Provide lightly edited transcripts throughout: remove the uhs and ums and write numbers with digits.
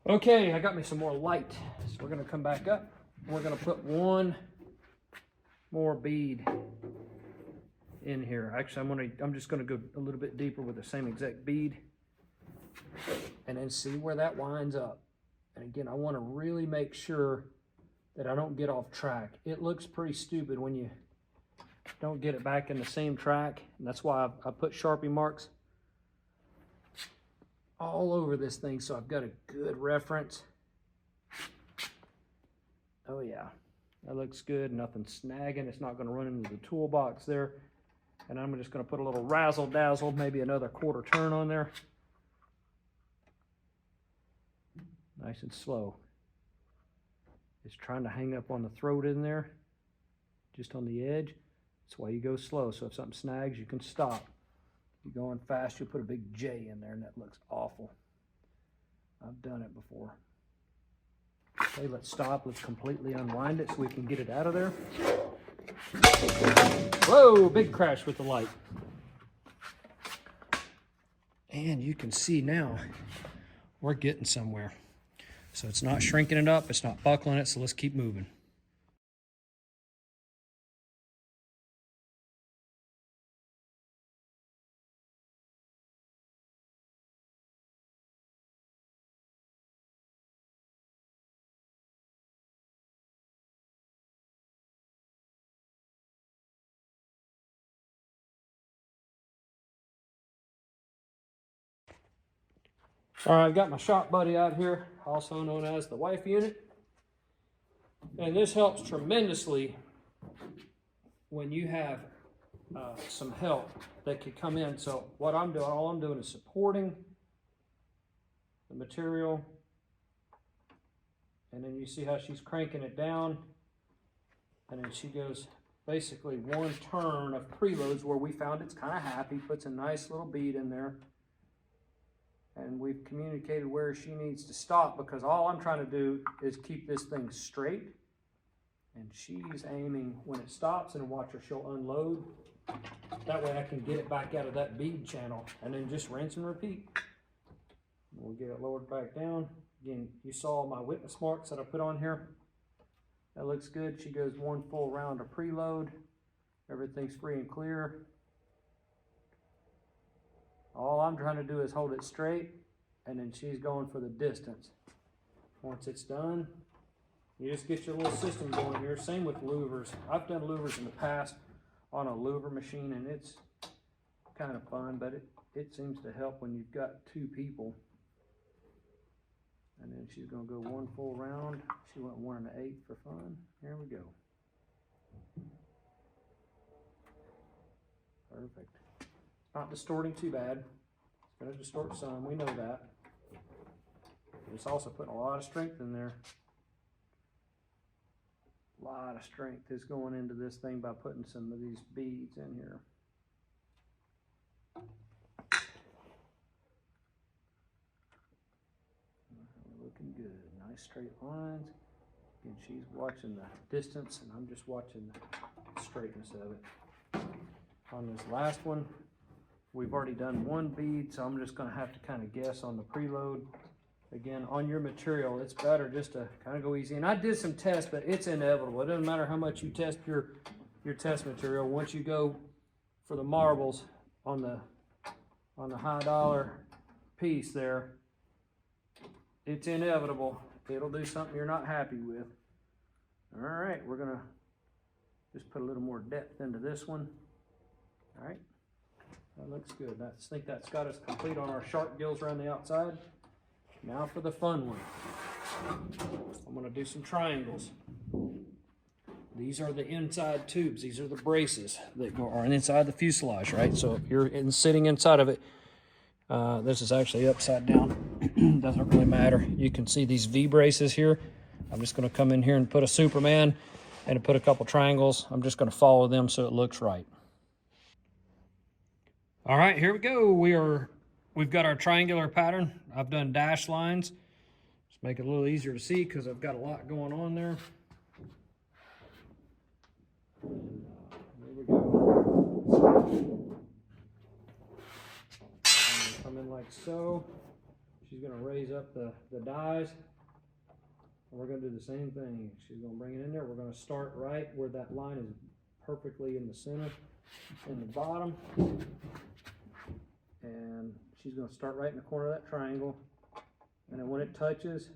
Okay, I got me some more light. So we're gonna come back up. We're gonna put one more bead in here. Actually, I'm just gonna go a little bit deeper with the same exact bead and then see where that winds up. And again, I wanna really make sure that I don't get off track. It looks pretty stupid when you don't get it back in the same track. And that's why I put Sharpie marks all over this thing so I've got a good reference. Oh yeah, that looks good. Nothing snagging. It's not going to run into the toolbox there. And I'm just going to put a little razzle dazzle, maybe another quarter turn on there. Nice and slow. It's trying to hang up on the throat in there, just on the edge. That's why you go slow. So if something snags, you can stop. If you're going fast, you'll put a big J in there, and that looks awful. I've done it before. Okay, let's stop. Let's completely unwind it so we can get it out of there. Whoa, big crash with the light. And you can see now we're getting somewhere. So it's not shrinking it up, it's not buckling it, so let's keep moving. All right, I've got my shop buddy out here, also known as the wife unit. And this helps tremendously when you have some help that could come in. So what I'm doing, all I'm doing is supporting the material. And then you see how she's cranking it down. And then she goes basically one turn of preloads where we found it's kind of happy, puts a nice little bead in there. And we've communicated where she needs to stop because all I'm trying to do is keep this thing straight. And she's aiming when it stops, and watch her, she'll unload. That way I can get it back out of that bead channel and then just rinse and repeat. We'll get it lowered back down. Again, you saw my witness marks that I put on here. That looks good. She goes one full round of preload. Everything's free and clear. All I'm trying to do is hold it straight, and then she's going for the distance. Once it's done, you just get your little system going here. Same with louvers. I've done louvers in the past on a louver machine, and it's kind of fun, but it seems to help when you've got two people. And then she's going to go one full round. She went 1 1/8 for fun. Here we go. Perfect. Not distorting too bad. It's going to distort some, we know that. It's also putting a lot of strength in there. A lot of strength is going into this thing by putting some of these beads in here. Looking good. Nice straight lines. Again, she's watching the distance, and I'm just watching the straightness of it. On this last one, we've already done one bead, so I'm just going to have to kind of guess on the preload. Again, on your material, it's better just to kind of go easy. And I did some tests, but it's inevitable. It doesn't matter how much you test your test material. Once you go for the marbles on the high dollar piece there, it's inevitable. It'll do something you're not happy with. All right, we're gonna just put a little more depth into this one. All right, that looks good. I think that's got us complete on our sharp gills around the outside. Now for the fun one. I'm gonna do some triangles. These are the inside tubes. These are the braces that are inside the fuselage, right? So if you're sitting inside of it, this is actually upside down. Doesn't really matter. You can see these V braces here. I'm just going to come in here and put a Superman and put a couple triangles. I'm just going to follow them so it looks right. All right, here we go. We've got our triangular pattern. I've done dash lines. Just make it a little easier to see because I've got a lot going on there. There we go. Come in like so. She's gonna raise up the dies. And we're gonna do the same thing. She's gonna bring it in there. We're gonna start right where that line is perfectly in the center, in the bottom. And she's gonna start right in the corner of that triangle. And then when it touches,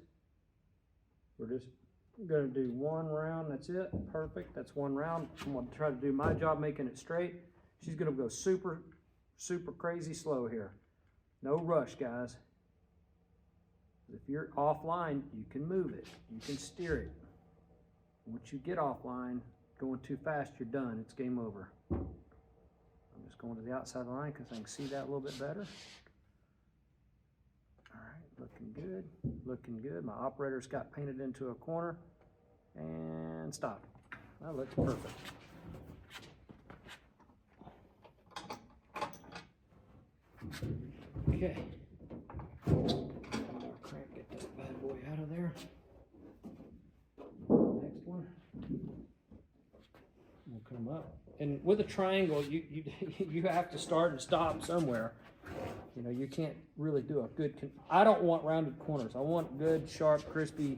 we're just gonna do one round, that's it, perfect, that's one round. I'm gonna try to do my job making it straight. She's gonna go super, super crazy slow here. No rush, guys. If you're offline, you can move it, you can steer it. Once you get offline, going too fast, you're done, it's game over. I'm just going to the outside of the line because I can see that a little bit better. All right, looking good, looking good. My operator's got painted into a corner. And stop. That looks perfect. Okay. Crank, get that bad boy out of there. Next one. We'll come up. And with a triangle, you have to start and stop somewhere. You know, you can't really do a good. I don't want rounded corners. I want good, sharp, crispy.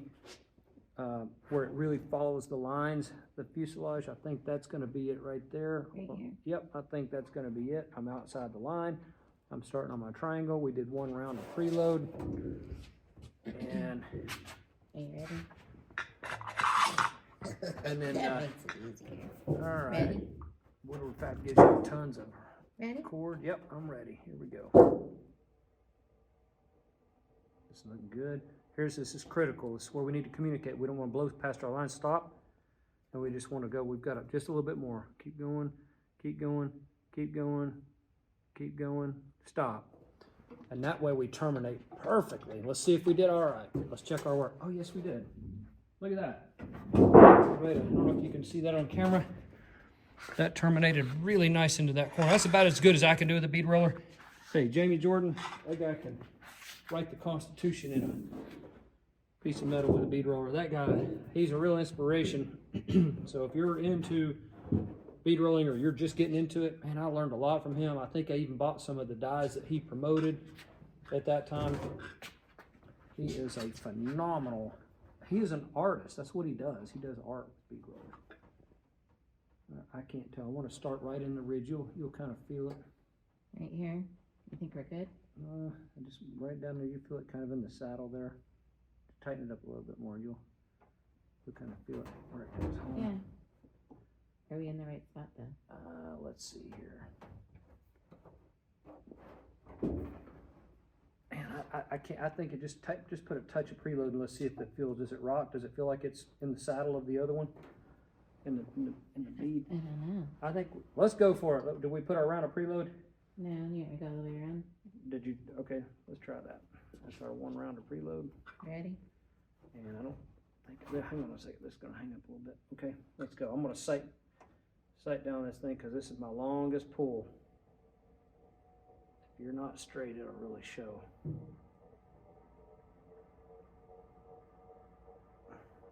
Where it really follows the lines, the fuselage. I think that's going to be it right there. Right here. Yep, I think that's going to be it. I'm outside the line. I'm starting on my triangle. We did one round of preload. And are you ready? And then That makes it easier. all right. Ready? Woodward Fab gives you tons of Ready? cord. Yep, I'm ready. Here we go. It's looking good. This is critical. This is where we need to communicate. We don't want to blow past our line. Stop. And we just want to go. We've got to, just a little bit more. Keep going. Keep going. Keep going. Keep going. Stop. And that way we terminate perfectly. Let's see if we did all right. Let's check our work. Oh, yes, we did. Look at that. Wait, I don't know if you can see that on camera. That terminated really nice into that corner. That's about as good as I can do with a bead roller. Hey, Jamie Jordan, that guy can write the Constitution in a piece of metal with a bead roller. That guy, he's a real inspiration. So if you're into bead rolling or you're just getting into it, man, I learned a lot from him. I think I even bought some of the dies that he promoted at that time. He is a phenomenal, he is an artist. That's what he does. He does art with bead roller. I can't tell. I want to start right in the ridge. You'll kind of feel it. Right here. You think we're good? Just right down there. You feel it kind of in the saddle there. Tighten it up a little bit more. You'll kind of feel it where it goes home. Yeah. Are we in the right spot then? Let's see here. Man, I can't. I think it just put a touch of preload and let's see if it feels. Does it rock? Does it feel like it's in the saddle of the other one? In the bead? I don't know. I think let's go for it. Did we put our round of preload? No, you want to go all the way around? Did you? Okay, let's try that. That's our one round of preload. Ready? And I don't think, hang on a second, this is gonna hang up a little bit. Okay, let's go. I'm gonna sight down this thing because this is my longest pull. If you're not straight, it'll really show.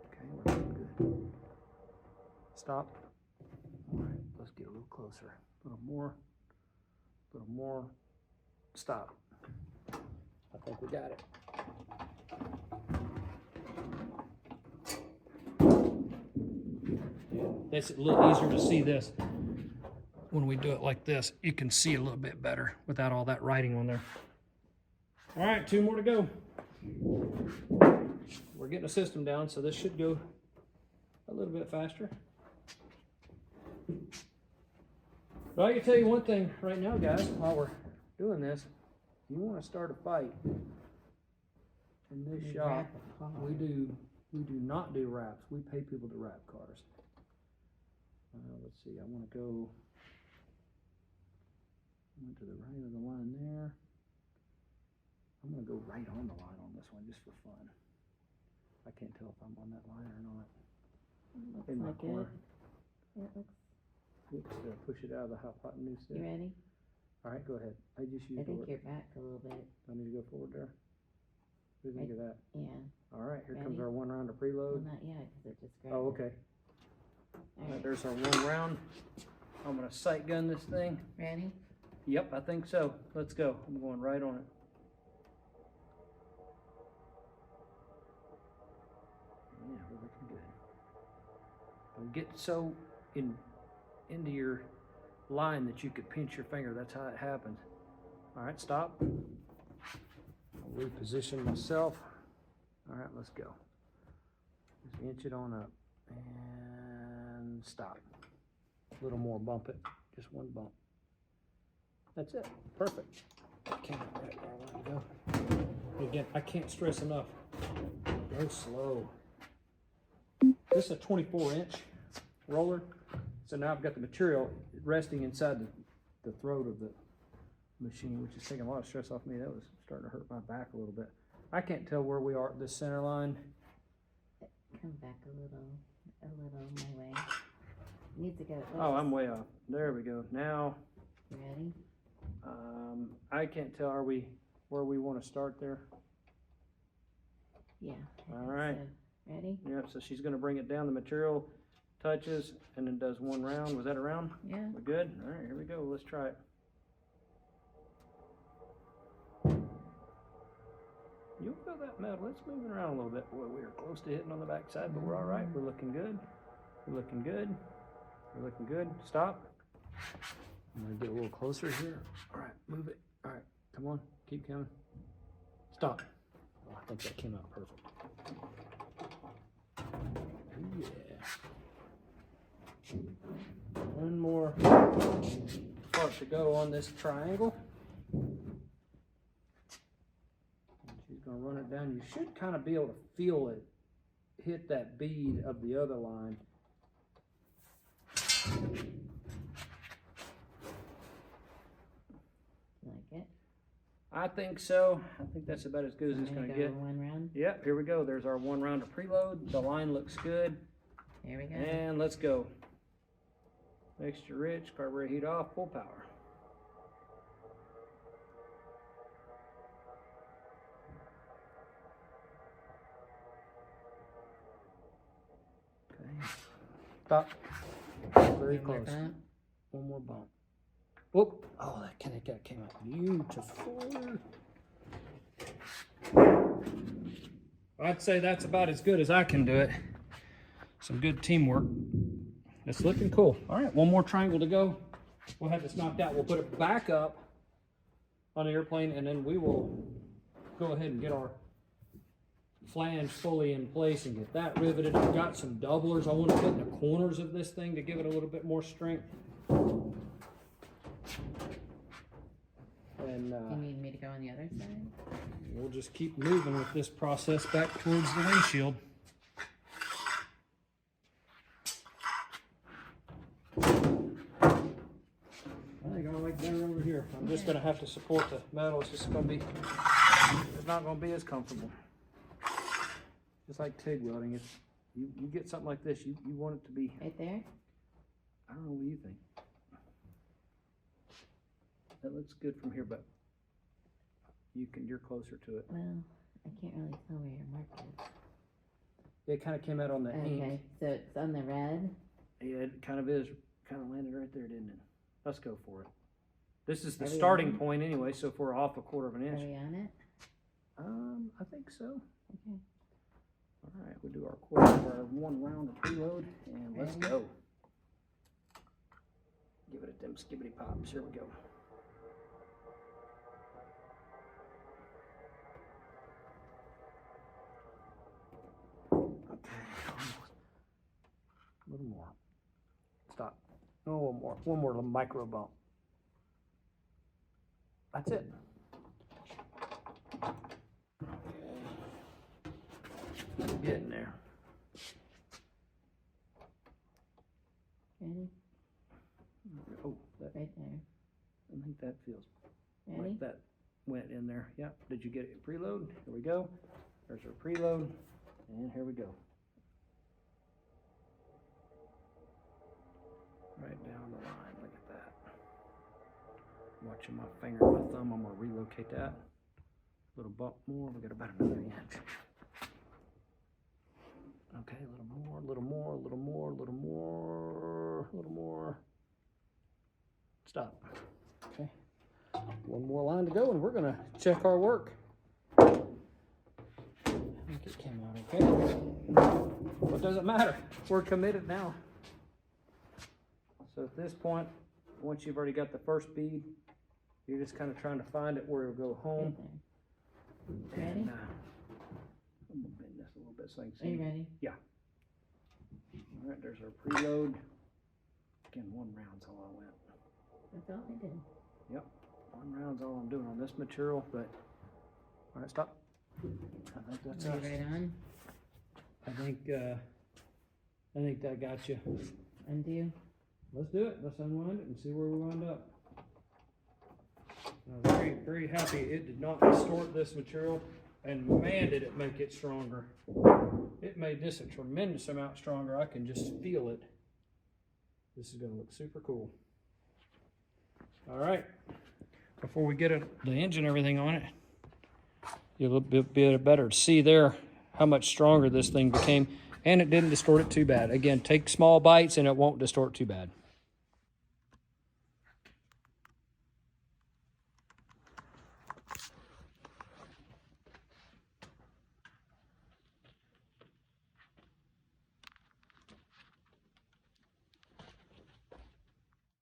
Okay, we're doing good. Stop. All right, let's get a little closer. A little more. Stop. I think we got it. Yeah, it's a little easier to see this. When we do it like this, you can see a little bit better without all that writing on there. All right, 2 more to go. We're getting a system down, so this should go a little bit faster. But I can tell you one thing right now, guys, while we're doing this, if you want to start a fight in this shop, we do not do wraps. We pay people to wrap cars. Let's see, I want to go to the right of the line there. I'm going to go right on the line on this one just for fun. I can't tell if I'm on that line or not. Looks In my like corner. it. It looks. Oops, push it out of the hypotenuse there. You ready? All right, go ahead. I just used I think the word. you're back a little bit. I need to go forward there. What do you think of that? Yeah. All right, here comes Ready? our 1 round of Well, preload. not yet, because it just grabbed. Oh, okay. All right. There's our 1 round. I'm gonna sight gun this thing. Ready? Yep, I think so. Let's go. I'm going right on it. we're looking good. Don't get so into your line that you could pinch your finger. That's how it happens. All right, stop. I'll reposition myself. All right, let's go. Just inch it on up and stop. A little more, bump it. Just one bump. That's it. Perfect. Came out right where I want to go. Again, I can't stress enough. Go slow. This is a 24-inch roller. So now I've got the material resting inside the throat of the machine, which is taking a lot of stress off me. That was starting to hurt my back a little bit. I can't tell where we are at this center line. Come back a little my way. Needs to go. Oh, I'm way off. There we go. Now, You ready? I can't tell. Are we where we want to start there? Yeah. All right. So, ready? Yep. So she's going to bring it down. The material touches and then does one round. Was that a round? Yeah. We're good. All right. Here we go. Let's try it. You'll feel that metal. It's moving around a little bit. Boy, we are close to hitting on the backside, but we're all right. We're looking good. We're looking good. We're looking good. Stop. I'm gonna get a little closer here. All right, move it. All right, come on, keep coming. Stop. Oh, I think that came out perfect. Ooh, yeah. One more part to go on this triangle. She's gonna run it down. You should kind of be able to feel it hit that bead of the other line. Like it? I think so. I think that's about as good as it's I'm gonna go get. one round. Yep, here we go. There's our one round of preload. The line looks good. There we go. And let's go. Mixture rich, carburetor heat off, full power. Okay. Stop. Very One more close. bump. One more bump. Whoop. Oh, that kind of came out beautiful. I'd say that's about as good as I can do it. Some good teamwork. It's looking cool. All right, one more triangle to go. We'll have this knocked out. We'll put it back up on the airplane, and then we will go ahead and get our flange fully in place and get that riveted. I've got some doublers I want to put in the corners of this thing to give it a little bit more strength. And You need me to go on the other side? we'll just keep moving with this process back towards the windshield. I think I like better over here. I'm just going to have to support the metal. It's just going to be, it's not going to be as comfortable. Just like TIG welding, it's, you get something like this, you want it to be, Right there? I don't know what you think. That looks good from here, but you're closer to it. Well, I can't really tell where your mark is. It kind of came out on the ink. Okay, so it's on the red. Yeah, it kind of is. Kind of landed right there, didn't it? Let's go for it. This is the Are we starting on? point anyway, so if we're off a quarter of an Are inch. we on it? I think so. Okay. All right, we'll do our quarter of our one round of preload, and let's Ready? go. Give it a them skibbity pops. Here we go. Okay, almost. A little more. Stop. No, one more. One more little micro bump. That's it. Okay. Getting there. Ready? Oh, that, Right there. I think that feels Ready? like that went in there. Yep. Did you get it? Preload? Here we go. There's our preload. And here we go. Right down the line. Look at that. Watching my finger and my thumb. I'm going to relocate that. A little bump more. We got about another inch. Okay, a little more, a little more, a little more, a little more, a little more. Stop. Okay. One more line to go and we're gonna check our work. I think it came out okay. Well, it doesn't matter. We're committed now. So at this point, once you've already got the first bead, you're just kind of trying to find it where it'll go home. Right there. Ready? And, I'm gonna bend this a little bit so I can Are see. you ready? All right, there's our preload. Again, 1 round's all I went. That's all I did. 1 round's all I'm doing on this material, but, all right, stop. I think that's Are us. you right on? I think that got you. Undo. Let's do it. Let's unwind it and see where we wind up. I'm very, very happy it did not distort this material, and man, did it make it stronger. It made this a tremendous amount stronger. I can just feel it. This is going to look super cool. All right. Before we get the engine and everything on it, you'll be better to see there how much stronger this thing became, and it didn't distort it too bad. Again, take small bites and it won't distort too bad.